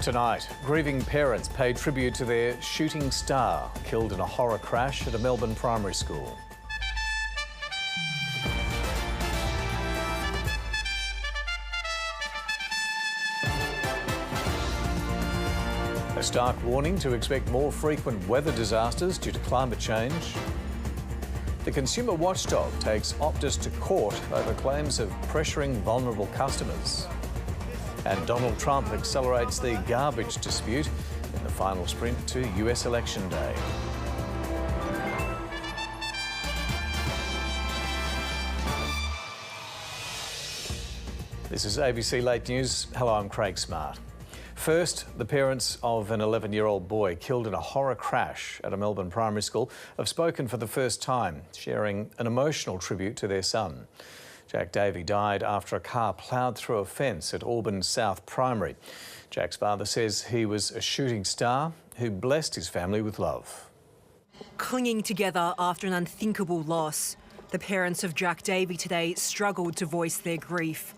Tonight, grieving parents pay tribute to their shooting star, killed in a horror crash at a Melbourne primary school. A stark warning to expect more frequent weather disasters due to climate change. The consumer watchdog takes Optus to court over claims of pressuring vulnerable customers. And Donald Trump accelerates the garbage dispute in the final sprint to US election day. This is ABC Late News. Hello, I'm Craig Smart. First, the parents of an 11-year-old boy killed in a horror crash at a Melbourne primary school have spoken for the first time, sharing an emotional tribute to their son. Jack Davey died after a car ploughed through a fence at Auburn South Primary. Jack's father says he was a shooting star who blessed his family with love. Clinging together after an unthinkable loss, the parents of Jack Davey today struggled to voice their grief.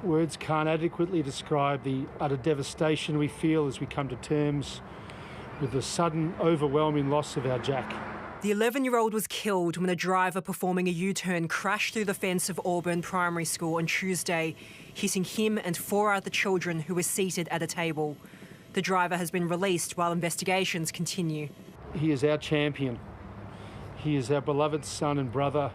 Words can't adequately describe the utter devastation we feel as we come to terms with the sudden, overwhelming loss of our Jack. The 11-year-old was killed when a driver performing a U-turn crashed through the fence of Auburn Primary School on Tuesday, hitting him and 4 other children who were seated at a table. The driver has been released while investigations continue. He is our champion. He is our beloved son and brother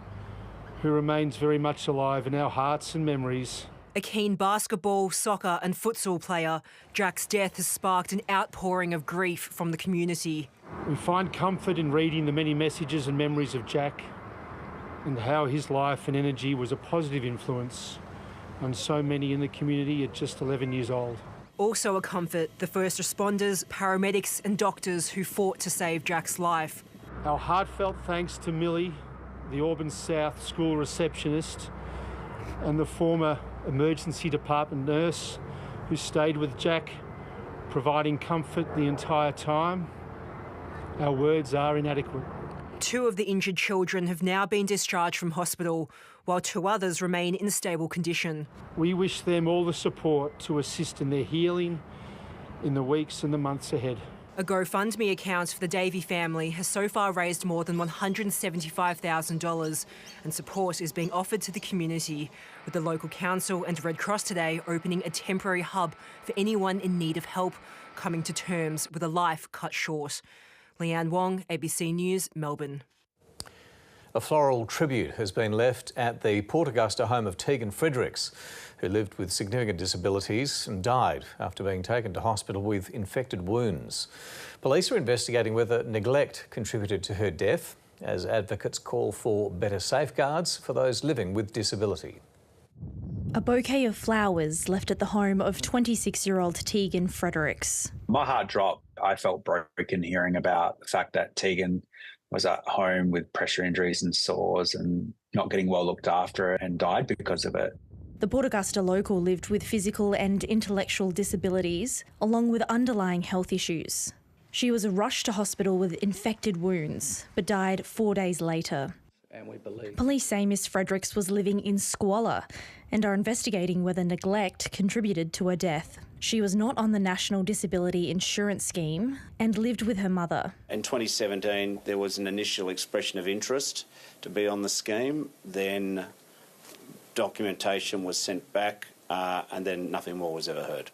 who remains very much alive in our hearts and memories. A keen basketball, soccer and futsal player, Jack's death has sparked an outpouring of grief from the community. We find comfort in reading the many messages and memories of Jack and how his life and energy was a positive influence on so many in the community at just 11 years old. Also a comfort, the first responders, paramedics and doctors who fought to save Jack's life. Our heartfelt thanks to Millie, the Auburn South school receptionist, and the former emergency department nurse who stayed with Jack, providing comfort the entire time. Our words are inadequate. 2 of the injured children have now been discharged from hospital, while 2 others remain in stable condition. We wish them all the support to assist in their healing in the weeks and the months ahead. A GoFundMe account for the Davey family has so far raised more than $175,000, and support is being offered to the community, with the local council and Red Cross today opening a temporary hub for anyone in need of help coming to terms with a life cut short. Leanne Wong, ABC News, Melbourne. A floral tribute has been left at the Port Augusta home of Tegan Fredericks, who lived with significant disabilities and died after being taken to hospital with infected wounds. Police are investigating whether neglect contributed to her death, as advocates call for better safeguards for those living with disability. A bouquet of flowers left at the home of 26-year-old Tegan Fredericks. My heart dropped. I felt broken hearing about the fact that Tegan was at home with pressure injuries and sores and not getting well looked after and died because of it. The Port Augusta local lived with physical and intellectual disabilities, along with underlying health issues. She was rushed to hospital with infected wounds, but died 4 days later. And we believe Police say Miss Fredericks was living in squalor and are investigating whether neglect contributed to her death. She was not on the National Disability Insurance Scheme and lived with her mother. In 2017, there was an initial expression of interest to be on the scheme. Then documentation was sent back and then nothing more was ever heard.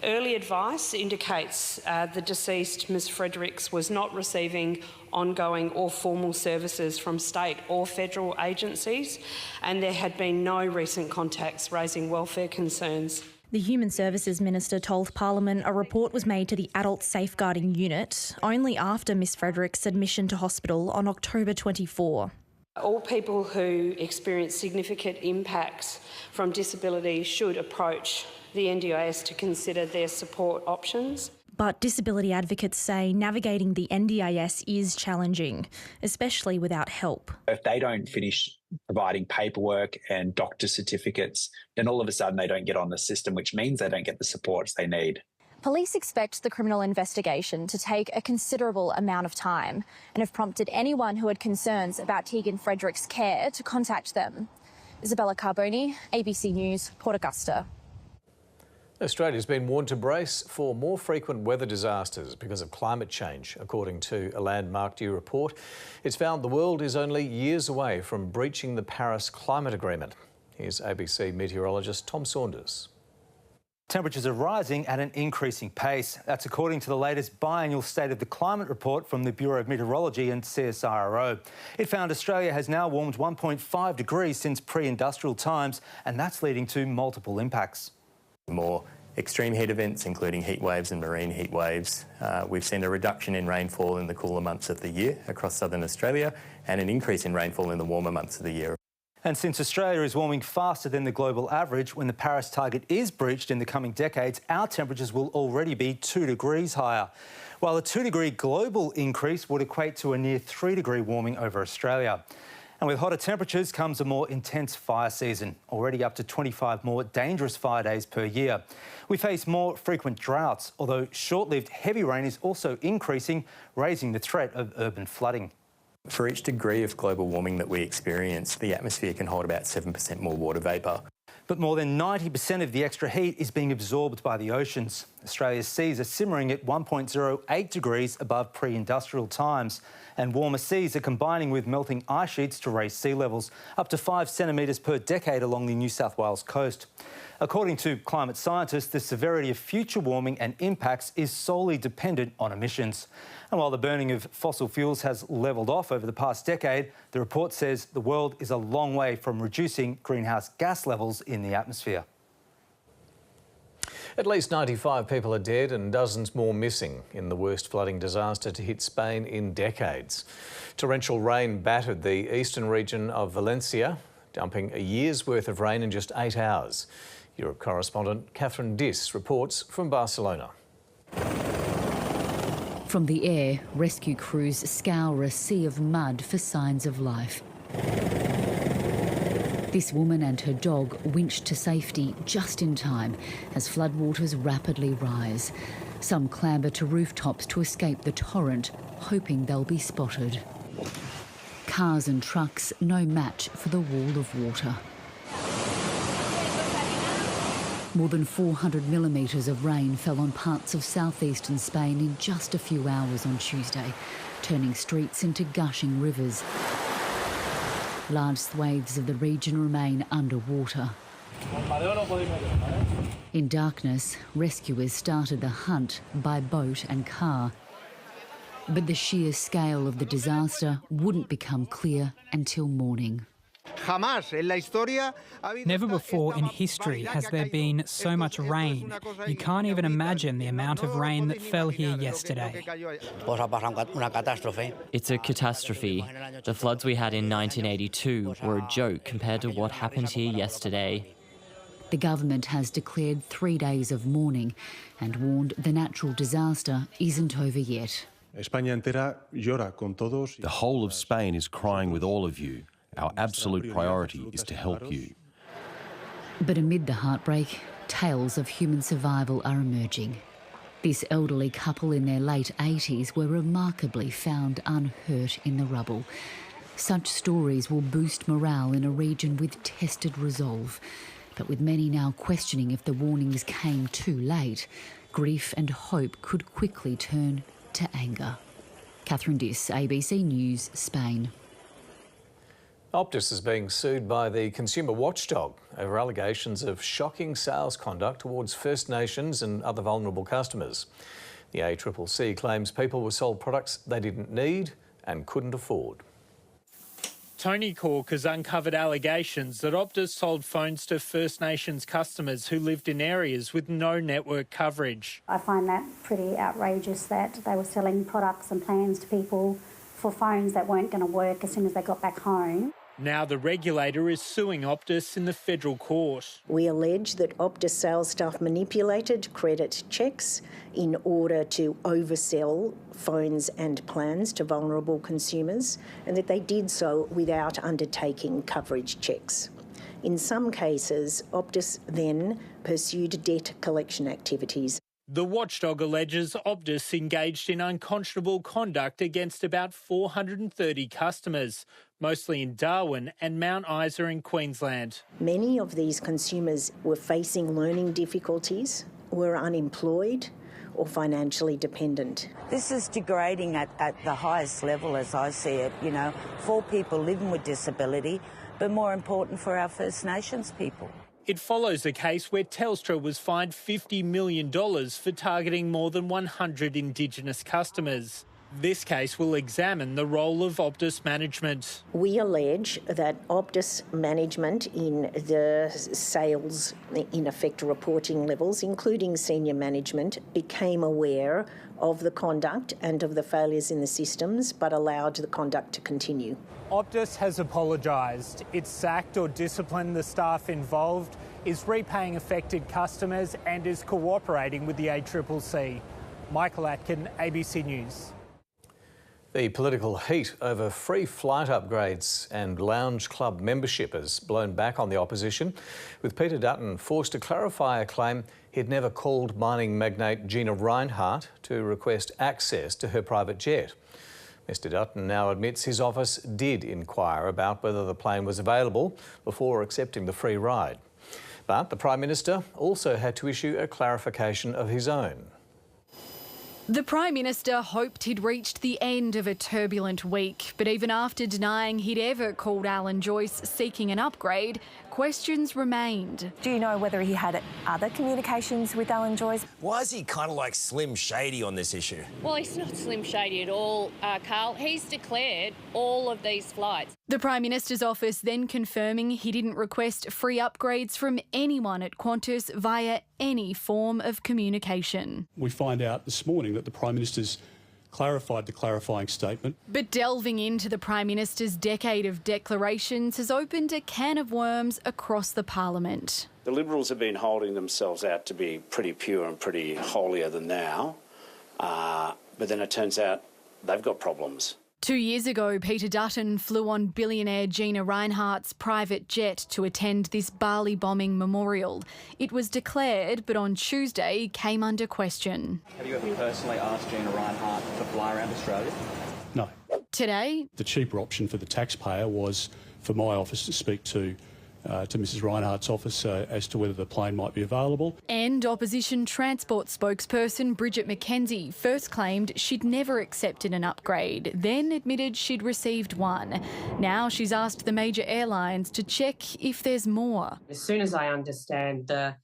Early advice indicates the deceased Ms Fredericks was not receiving ongoing or formal services from state or federal agencies, and there had been no recent contacts raising welfare concerns. The Human Services Minister told Parliament a report was made to the Adult Safeguarding Unit only after Miss Fredericks' admission to hospital on October 24. All people who experience significant impacts from disability should approach the NDIS to consider their support options. But disability advocates say navigating the NDIS is challenging, especially without help. If they don't finish providing paperwork and doctor certificates, then all of a sudden they don't get on the system, which means they don't get the supports they need. Police expect the criminal investigation to take a considerable amount of time and have prompted anyone who had concerns about Tegan Fredericks' care to contact them. Isabella Carboni, ABC News, Port Augusta. Australia's been warned to brace for more frequent weather disasters because of climate change, according to a landmark new report. It's found the world is only years away from breaching the Paris Climate Agreement. Here's ABC meteorologist Tom Saunders. Temperatures are rising at an increasing pace. That's according to the latest biannual State of the Climate report from the Bureau of Meteorology and CSIRO. It found Australia has now warmed 1.5 degrees since pre-industrial times, and that's leading to multiple impacts. More extreme heat events, including heat waves and marine heat waves. We've seen a reduction in rainfall in the cooler months of the year across southern Australia and an increase in rainfall in the warmer months of the year. And since Australia is warming faster than the global average, when the Paris target is breached in the coming decades, our temperatures will already be 2 degrees higher. While a 2-degree global increase would equate to a near 3-degree warming over Australia. And with hotter temperatures comes a more intense fire season, already up to 25 more dangerous fire days per year. We face more frequent droughts, although short-lived heavy rain is also increasing, raising the threat of urban flooding. For each degree of global warming that we experience, the atmosphere can hold about 7% more water vapour. But more than 90% of the extra heat is being absorbed by the oceans. Australia's seas are simmering at 1.08 degrees above pre-industrial times, and warmer seas are combining with melting ice sheets to raise sea levels up to 5 centimetres per decade along the New South Wales coast. According to climate scientists, the severity of future warming and impacts is solely dependent on emissions. And while the burning of fossil fuels has levelled off over the past decade, the report says the world is a long way from reducing greenhouse gas levels in the atmosphere. At least 95 people are dead and dozens more missing in the worst flooding disaster to hit Spain in decades. Torrential rain battered the eastern region of Valencia, dumping a year's worth of rain in just 8 hours. Europe correspondent Catherine Diss reports from Barcelona. From the air, rescue crews scour a sea of mud for signs of life. This woman and her dog winched to safety just in time as floodwaters rapidly rise. Some clamber to rooftops to escape the torrent, hoping they'll be spotted. Cars and trucks no match for the wall of water. More than 400 millimetres of rain fell on parts of southeastern Spain in just a few hours on Tuesday, turning streets into gushing rivers. Large swathes of the region remain underwater. In darkness, rescuers started the hunt by boat and car. But the sheer scale of the disaster wouldn't become clear until morning. Never before in history has there been so much rain. You can't even imagine the amount of rain that fell here yesterday. It's a catastrophe. The floods we had in 1982 were a joke compared to what happened here yesterday. The government has declared 3 days of mourning and warned the natural disaster isn't over yet. The whole of Spain is crying with all of you. Our absolute priority is to help you. But amid the heartbreak, tales of human survival are emerging. This elderly couple in their late 80s were remarkably found unhurt in the rubble. Such stories will boost morale in a region with tested resolve. But with many now questioning if the warnings came too late, grief and hope could quickly turn to anger. Catherine Diss, ABC News, Spain. Optus is being sued by the consumer watchdog over allegations of shocking sales conduct towards First Nations and other vulnerable customers. The ACCC claims people were sold products they didn't need and couldn't afford. Tony Cork has uncovered allegations that Optus sold phones to First Nations customers who lived in areas with no network coverage. I find that pretty outrageous that they were selling products and plans to people for phones that weren't going to work as soon as they got back home. Now the regulator is suing Optus in the federal court. We allege that Optus sales staff manipulated credit checks in order to oversell phones and plans to vulnerable consumers, and that they did so without undertaking coverage checks. In some cases, Optus then pursued debt collection activities. The watchdog alleges Optus engaged in unconscionable conduct against about 430 customers, mostly in Darwin and Mount Isa in Queensland. Many of these consumers were facing learning difficulties, were unemployed or financially dependent. This is degrading at the highest level, as I see it, you know, for people living with disability, but more important for our First Nations people. It follows a case where Telstra was fined $50 million for targeting more than 100 Indigenous customers. This case will examine the role of Optus management. We allege that Optus management in the sales, in effect, reporting levels, including senior management, became aware of the conduct and of the failures in the systems, but allowed the conduct to continue. Optus has apologised. It's sacked or disciplined the staff involved, is repaying affected customers and is cooperating with the ACCC. Michael Atkin, ABC News. The political heat over free flight upgrades and lounge club membership has blown back on the opposition, with Peter Dutton forced to clarify a claim he'd never called mining magnate Gina Rinehart to request access to her private jet. Mr Dutton now admits his office did inquire about whether the plane was available before accepting the free ride. But the Prime Minister also had to issue a clarification of his own. The Prime Minister hoped he'd reached the end of a turbulent week, but even after denying he'd ever called Alan Joyce seeking an upgrade, questions remained. Do you know whether he had other communications with Alan Joyce? Why is he kind of like Slim Shady on this issue? Well, he's not Slim Shady at all, Carl. He's declared all of these flights. The Prime Minister's office then confirming he didn't request free upgrades from anyone at Qantas via any form of communication. We find out this morning that the Prime Minister's clarified the clarifying statement. But delving into the Prime Minister's decade of declarations has opened a can of worms across the Parliament. The Liberals have been holding themselves out to be pretty pure and pretty holier than thou, but then it turns out they've got problems. 2 years ago, Peter Dutton flew on billionaire Gina Rinehart's private jet to attend this Bali bombing memorial. It was declared, but on Tuesday came under question. Have you ever personally asked Gina Rinehart to fly around Australia? No. Today, the cheaper option for the taxpayer was for my office to speak to Mrs Rinehart's office as to whether the plane might be available. And opposition transport spokesperson Bridget McKenzie first claimed she'd never accepted an upgrade, then admitted she'd received one. Now she's asked the major airlines to check if there's more. As soon as I understand the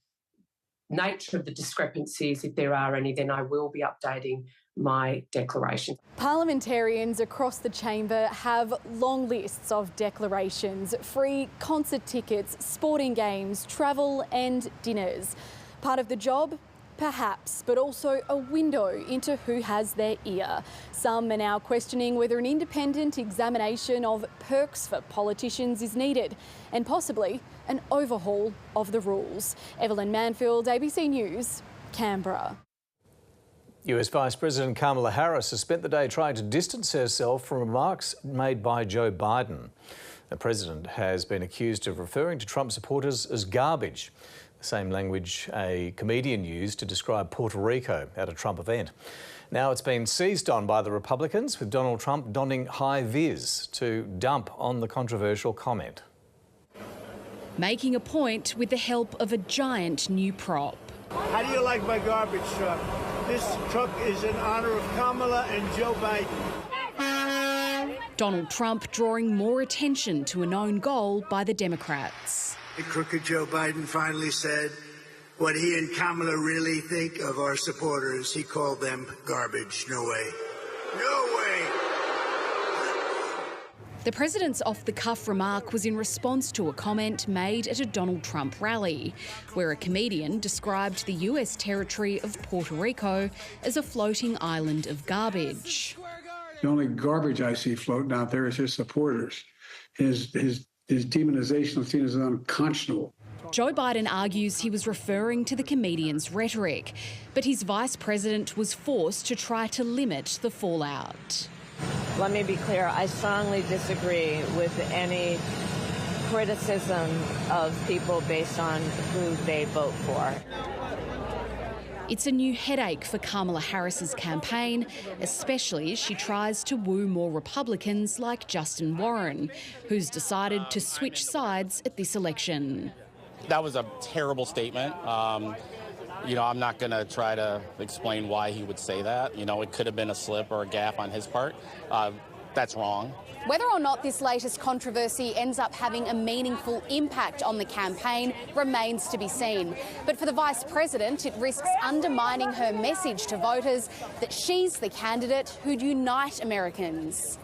nature of the discrepancies, if there are any, then I will be updating my declaration. Parliamentarians across the chamber have long lists of declarations: free concert tickets, sporting games, travel and dinners. Part of the job? Perhaps, but also a window into who has their ear. Some are now questioning whether an independent examination of perks for politicians is needed, and possibly an overhaul of the rules. Evelyn Manfield, ABC News, Canberra. US Vice President Kamala Harris has spent the day trying to distance herself from remarks made by Joe Biden. The president has been accused of referring to Trump supporters as garbage, the same language a comedian used to describe Puerto Rico at a Trump event. Now it's been seized on by the Republicans, with Donald Trump donning high vis to dump on the controversial comment. Making a point with the help of a giant new prop. How do you like my garbage truck? This truck is in honour of Kamala and Joe Biden. Donald Trump drawing more attention to a known goal by the Democrats. The crooked Joe Biden finally said what he and Kamala really think of our supporters. He called them garbage. No way. No way. The president's off-the-cuff remark was in response to a comment made at a Donald Trump rally, where a comedian described the US territory of Puerto Rico as a floating island of garbage. The only garbage I see floating out there is his supporters. His demonization of seen as unconscionable. Joe Biden argues he was referring to the comedian's rhetoric, but his vice president was forced to try to limit the fallout. Let me be clear, I strongly disagree with any criticism of people based on who they vote for. It's a new headache for Kamala Harris's campaign, especially as she tries to woo more Republicans like Justin Warren, who's decided to switch sides at this election. That was a terrible statement. You know, I'm not going to try to explain why he would say that. You know, it could have been a slip or a gaffe on his part. That's wrong. Whether or not this latest controversy ends up having a meaningful impact on the campaign remains to be seen. But for the Vice President, it risks undermining her message to voters that she's the candidate who'd unite Americans.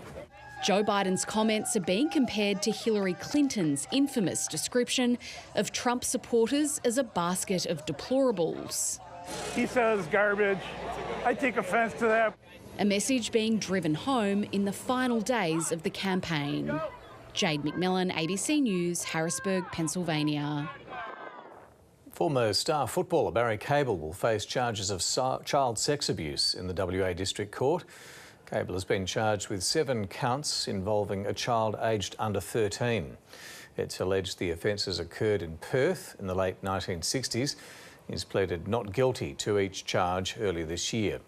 Joe Biden's comments are being compared to Hillary Clinton's infamous description of Trump supporters as a basket of deplorables. He says garbage. I take offence to that. A message being driven home in the final days of the campaign. Jade McMillan, ABC News, Harrisburg, Pennsylvania. Former star footballer Barry Cable will face charges of child sex abuse in the WA District Court. Cable has been charged with 7 counts involving a child aged under 13. It's alleged the offences occurred in Perth in the late 1960s. He's pleaded not guilty to each charge earlier this year.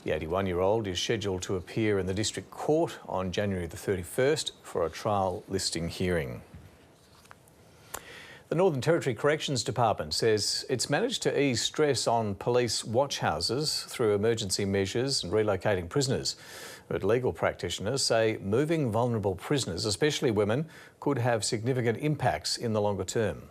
The 81-year-old is scheduled to appear in the District Court on January the 31st for a trial listing hearing. The Northern Territory Corrections Department says it's managed to ease stress on police watch houses through emergency measures and relocating prisoners. But legal practitioners say moving vulnerable prisoners, especially women, could have significant impacts in the longer term.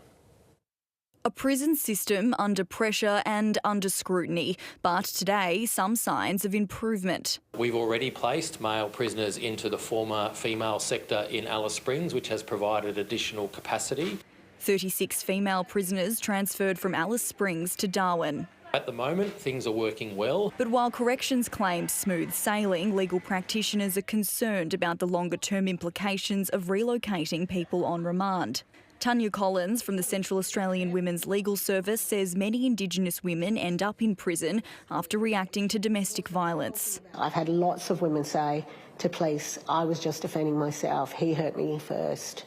A prison system under pressure and under scrutiny, but today some signs of improvement. We've already placed male prisoners into the former female sector in Alice Springs, which has provided additional capacity. 36 female prisoners transferred from Alice Springs to Darwin. At the moment, things are working well. But while corrections claim smooth sailing, legal practitioners are concerned about the longer-term implications of relocating people on remand. Tanya Collins from the Central Australian Women's Legal Service says many Indigenous women end up in prison after reacting to domestic violence. I've had lots of women say to police, I was just defending myself, he hurt me first,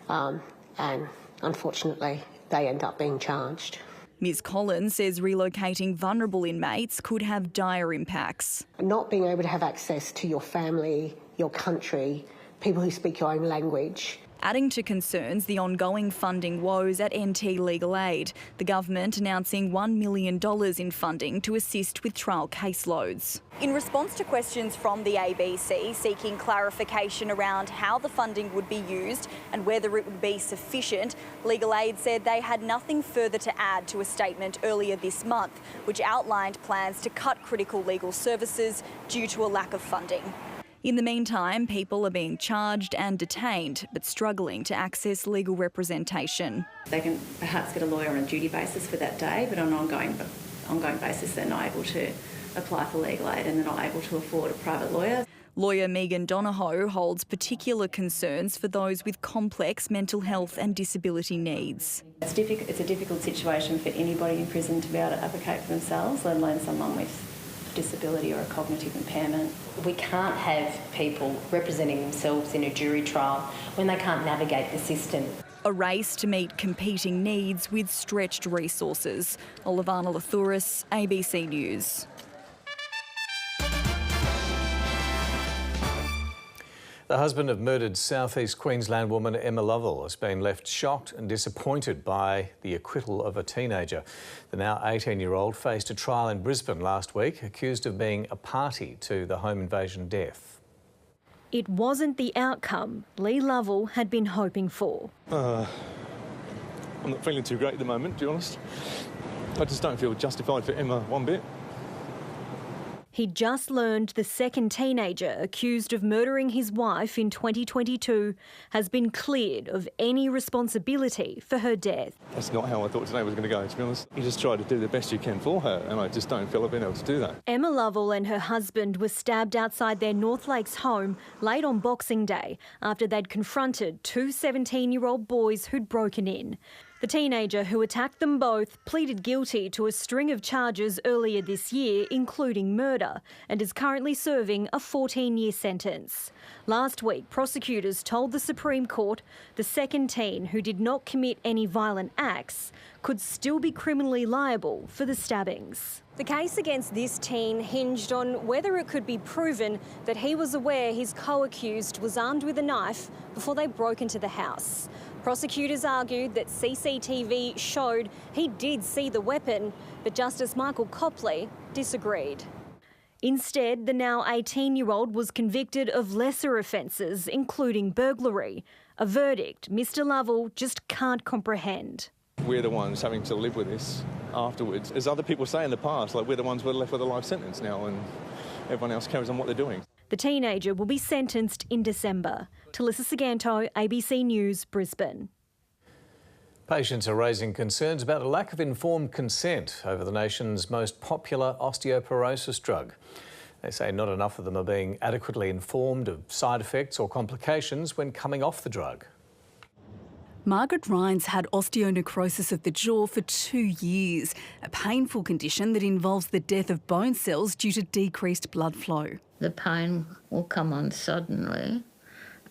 and unfortunately they end up being charged. Ms Collins says relocating vulnerable inmates could have dire impacts. Not being able to have access to your family, your country, people who speak your own language. Adding to concerns the ongoing funding woes at NT Legal Aid, the government announcing $1 million in funding to assist with trial caseloads. In response to questions from the ABC seeking clarification around how the funding would be used and whether it would be sufficient, Legal Aid said they had nothing further to add to a statement earlier this month, which outlined plans to cut critical legal services due to a lack of funding. In the meantime, people are being charged and detained, but struggling to access legal representation. They can perhaps get a lawyer on a duty basis for that day, but on an ongoing basis they're not able to apply for legal aid and they're not able to afford a private lawyer. Lawyer Megan Donohoe holds particular concerns for those with complex mental health and disability needs. It's a difficult situation for anybody in prison to be able to advocate for themselves, let alone someone with disability or a cognitive impairment. We can't have people representing themselves in a jury trial when they can't navigate the system. A race to meet competing needs with stretched resources. Olivana Lathouris, ABC News. The husband of murdered South East Queensland woman Emma Lovell has been left shocked and disappointed by the acquittal of a teenager. The now 18-year-old faced a trial in Brisbane last week, accused of being a party to the home invasion death. It wasn't the outcome Lee Lovell had been hoping for. I'm not feeling too great at the moment, to be honest. I just don't feel justified for Emma one bit. He'd just learned the second teenager accused of murdering his wife in 2022 has been cleared of any responsibility for her death. That's not how I thought today was going to go, to be honest. You just try to do the best you can for her, and I just don't feel I've been able to do that. Emma Lovell and her husband were stabbed outside their North Lakes home late on Boxing Day after they'd confronted two 17-year-old boys who'd broken in. The teenager who attacked them both pleaded guilty to a string of charges earlier this year, including murder, and is currently serving a 14-year sentence. Last week, prosecutors told the Supreme Court the second teen, who did not commit any violent acts, could still be criminally liable for the stabbings. The case against this teen hinged on whether it could be proven that he was aware his co-accused was armed with a knife before they broke into the house. Prosecutors argued that CCTV showed he did see the weapon, but Justice Michael Copley disagreed. Instead, the now 18-year-old was convicted of lesser offences, including burglary, a verdict Mr Lovell just can't comprehend. We're the ones having to live with this afterwards. As other people say in the past, like, we're the ones who are left with a life sentence now, and everyone else carries on what they're doing. The teenager will be sentenced in December. Talissa Saganto, ABC News, Brisbane. Patients are raising concerns about a lack of informed consent over the nation's most popular osteoporosis drug. They say not enough of them are being adequately informed of side effects or complications when coming off the drug. Margaret Rhines had osteonecrosis of the jaw for 2 years, a painful condition that involves the death of bone cells due to decreased blood flow. The pain will come on suddenly,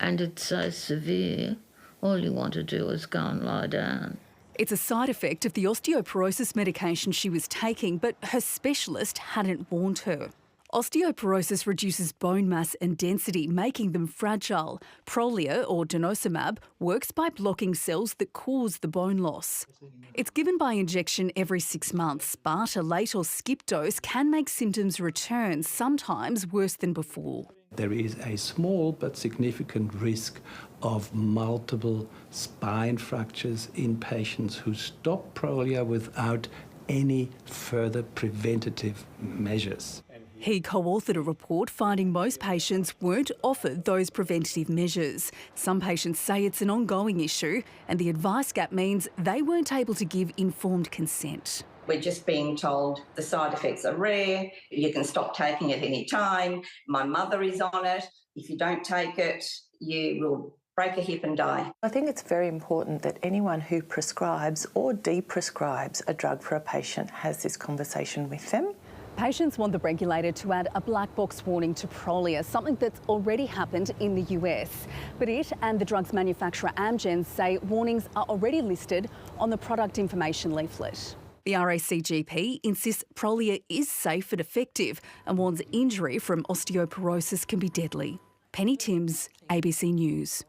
and it's so severe, all you want to do is go and lie down. It's a side effect of the osteoporosis medication she was taking, but her specialist hadn't warned her. Osteoporosis reduces bone mass and density, making them fragile. Prolia, or denosumab, works by blocking cells that cause the bone loss. It's given by injection every 6 months, but a late or skip dose can make symptoms return, sometimes worse than before. There is a small but significant risk of multiple spine fractures in patients who stop Prolia without any further preventative measures. He co-authored a report finding most patients weren't offered those preventative measures. Some patients say it's an ongoing issue, and the advice gap means they weren't able to give informed consent. We're just being told the side effects are rare, you can stop taking it any time, my mother is on it, if you don't take it, you will break a hip and die. I think it's very important that anyone who prescribes or de-prescribes a drug for a patient has this conversation with them. Patients want the regulator to add a black box warning to Prolia, something that's already happened in the US. But it and the drug's manufacturer Amgen say warnings are already listed on the product information leaflet. The RACGP insists Prolia is safe and effective and warns injury from osteoporosis can be deadly. Penny Timms, ABC News.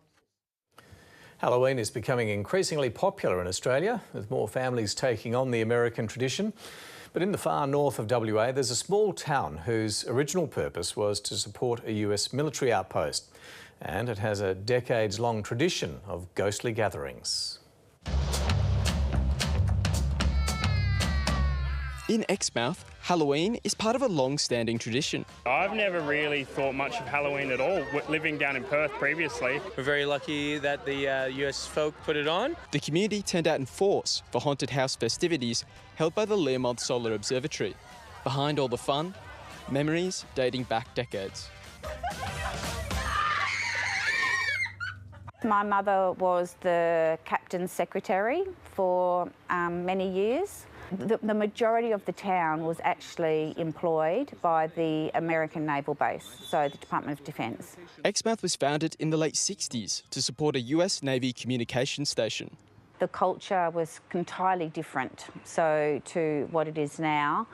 Halloween is becoming increasingly popular in Australia, with more families taking on the American tradition. But in the far north of WA, there's a small town whose original purpose was to support a US military outpost. And it has a decades-long tradition of ghostly gatherings. In Exmouth, Halloween is part of a long-standing tradition. I've never really thought much of Halloween at all, living down in Perth previously. We're very lucky that the US folk put it on. The community turned out in force for haunted house festivities held by the Learmonth Solar Observatory. Behind all the fun, memories dating back decades. My mother was the captain's secretary for many years. The majority of the town was actually employed by the American Naval Base, so the Department of Defence. Exmouth was founded in the late 60s to support a US Navy communications station. The culture was entirely different to what it is now.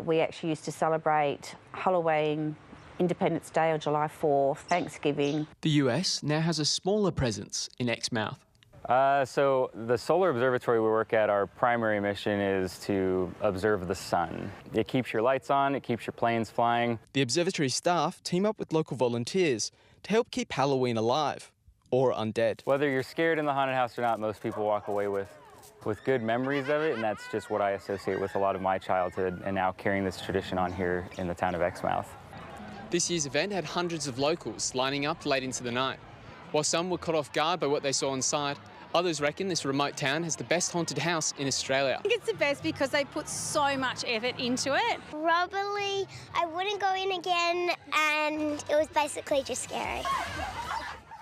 We actually used to celebrate Halloween, Independence Day or July 4th, Thanksgiving. The US now has a smaller presence in Exmouth. So the Solar Observatory we work at, our primary mission is to observe the sun. It keeps your lights on, it keeps your planes flying. The observatory staff team up with local volunteers to help keep Halloween alive, or undead. Whether you're scared in the haunted house or not, most people walk away with good memories of it, and that's just what I associate with a lot of my childhood, and now carrying this tradition on here in the town of Exmouth. This year's event had hundreds of locals lining up late into the night. While some were caught off guard by what they saw inside, others reckon this remote town has the best haunted house in Australia. I think it's the best because they put so much effort into it. Probably I wouldn't go in again, and it was basically just scary.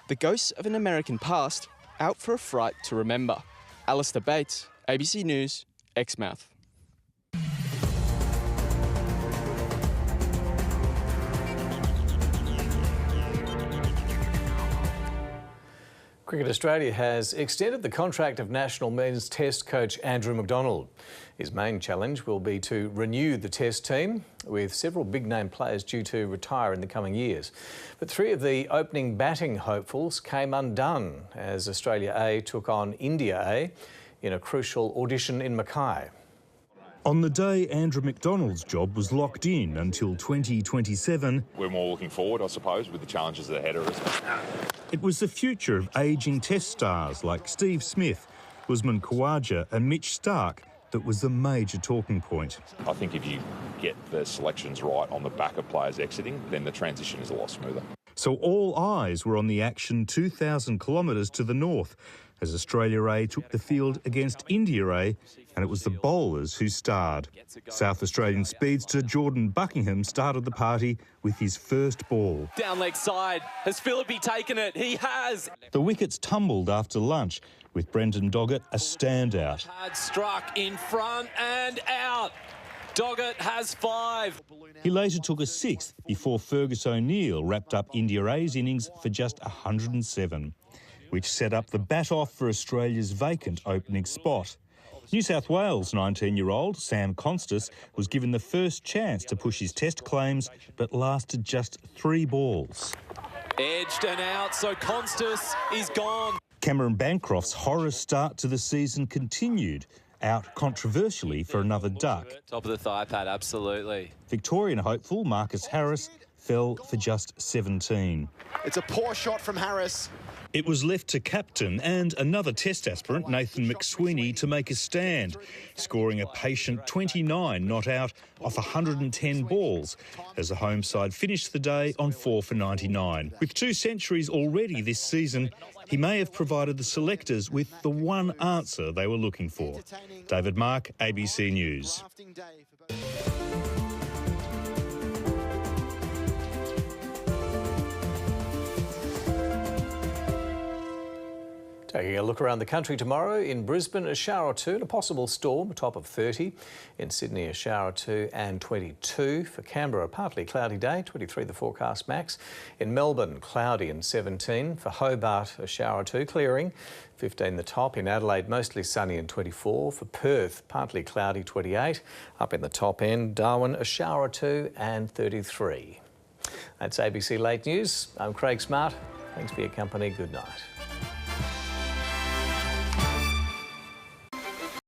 The ghosts of an American past out for a fright to remember. Alistair Bates, ABC News, Exmouth. Cricket Australia has extended the contract of national men's Test coach Andrew McDonald. His main challenge will be to renew the Test team, with several big-name players due to retire in the coming years. But 3 of the opening batting hopefuls came undone as Australia A took on India A in a crucial audition in Mackay. On the day Andrew McDonald's job was locked in until 2027, we're more looking forward, I suppose, with the challenges ahead of us. It was the future of ageing Test stars like Steve Smith, Usman Khawaja and Mitch Starc that was the major talking point. I think if you get the selections right on the back of players exiting, then the transition is a lot smoother. So all eyes were on the action 2,000 kilometres to the north as Australia A took the field against India A, and it was the bowlers who starred. South Australian speedster Jordan Buckingham started the party with his first ball. Down leg side, has Philippe taken it? He has! The wickets tumbled after lunch, with Brendan Doggett a standout. Hard struck in front and out. Doggett has 5. He later took a 6th before Fergus O'Neill wrapped up India A's innings for just 107, which set up the bat-off for Australia's vacant opening spot. New South Wales 19-year-old Sam Constas was given the first chance to push his Test claims, but lasted just 3 balls. Edged and out, so Constas is gone. Cameron Bancroft's horror start to the season continued, out controversially for another duck. Top of the thigh pad, absolutely. Victorian hopeful Marcus Harris fell for just 17. It's a poor shot from Harris. It was left to captain and another Test aspirant, Nathan McSweeney, to make a stand, scoring a patient 29 not out off 110 balls as the home side finished the day on 4 for 99. With 2 centuries already this season, he may have provided the selectors with the one answer they were looking for. David Mark, ABC News. Taking a look around the country tomorrow, in Brisbane a shower or 2 and a possible storm, a top of 30. In Sydney a shower or 2 and 22. For Canberra a partly cloudy day, 23 the forecast max. In Melbourne cloudy and 17. For Hobart a shower or 2 clearing, 15 the top. In Adelaide mostly sunny and 24. For Perth partly cloudy, 28. Up in the top end, Darwin a shower or 2 and 33. That's ABC Late News. I'm Craig Smart. Thanks for your company. Good night.